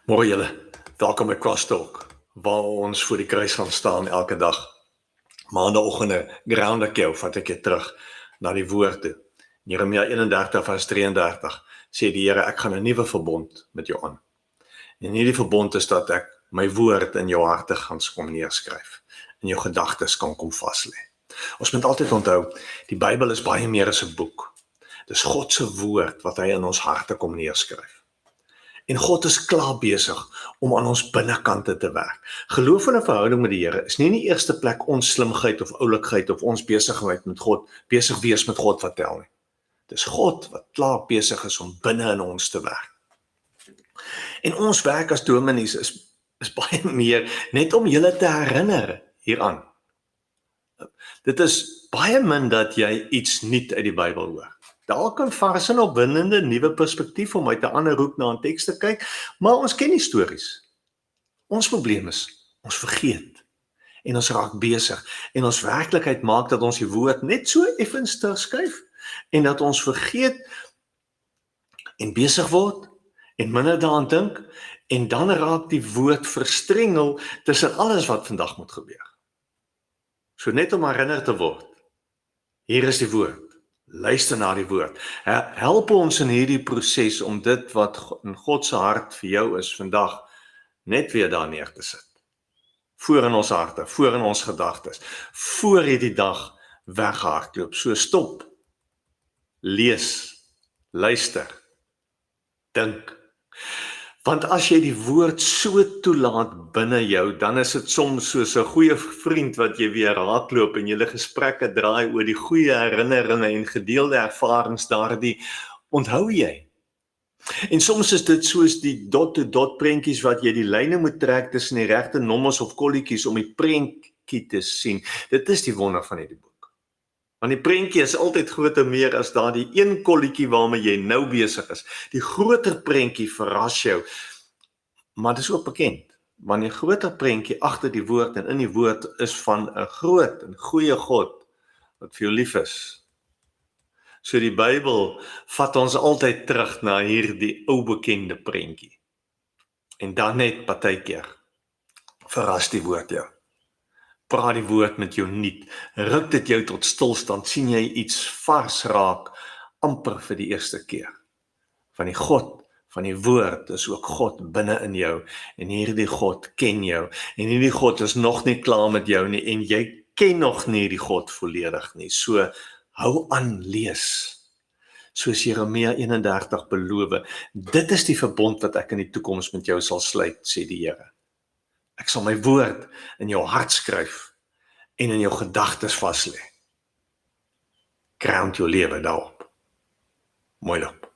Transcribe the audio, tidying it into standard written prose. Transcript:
Môre julle, welkom by Crosstalk, waar ons voor die kruis gaan staan elke dag. Maandagoggende ground ek jou, vat ek jou terug na die woord toe. Jeremia 31 vers 33 sê die Here, ek gaan 'n nuwe verbond met jou aan. En hierdie verbond is dat ek my woord in jou harte gaan kom neerskryf, in jou gedagtes kan kom vas lê. Ons moet altyd onthou, die Bybel is baie meer as 'n boek. Dis God se woord wat hy in ons harte kom neerskryf. En God is klaar besig om aan ons binnekante te werk. Geloof in 'n verhouding met die Here is nie in die eerste plek ons slimheid of oulikheid of ons besigheid met God, besig wees met God wat tel nie. Dis God wat klaar besig is om binne in ons te werk. En ons werk as dominees is baie meer net om julle te herinner hieraan. Dit is baie min dat jy iets nuut uit die Bybel hoor. Dalk 'n vars en opwindende nuwe perspektief om uit 'n ander hoek na 'n teks te kyk, maar ons ken die stories. Ons probleem is, ons vergeet en ons raak besig en ons werklikheid maak dat ons die woord net so effens terugskuif en dat ons vergeet en besig word en minder daaraan dink en dan raak die woord verstrengel tussen alles wat vandag moet gebeur. So net om herinner te word, hier is die woord. Luister na die woord. Help ons in hierdie proses om dit wat in God se hart vir jou is vandag net weer daar neer te sit. Voor in ons harte, voor in ons gedagtes, voor hierdie dag weghardloop. So stop, lees, luister, dink. Want as jy die woord so toelaat binne jou, dan is dit soms soos 'n goeie vriend wat jy weer raakloop en julle gesprekke draai oor die goeie herinneringe en gedeelde ervarings daardie onthou jy. En soms is dit soos die dot-to-dot prentjies wat jy die lyne moet trek tussen die regte nommers of kolletjies om die prentjie te sien. Dit is die wonder van hierdie boek. Want die prentjie is altyd groter meer as daardie een kolletjie waarmee jy nou besig is. Die groter prentjie verras jou, maar dit is ook bekend, want die groter prentjie agter die woord en in die woord is van 'n groot en goeie God wat vir jou lief is. So die Bybel vat ons altyd terug na hierdie ou bekende prentjie. En dan net partykeer verras die woord jou. Praat die woord met jou nuut, ruk dit jou tot stilstand, sien jy iets vars raak, amper vir die eerste keer. Van die God, van die woord is ook God binne in jou, en hierdie God ken jou, en hierdie God is nog nie klaar met jou nie, en jy ken nog nie die God volledig nie, so hou aan lees. Soos Jeremia 31 beloof, dit is die verbond wat ek in die toekoms met jou sal sluit, sê die Here. Ek sal my woord in jou hart skryf en in jou gedagtes vas lê. Ground jou lewe daarop. Mooi loop.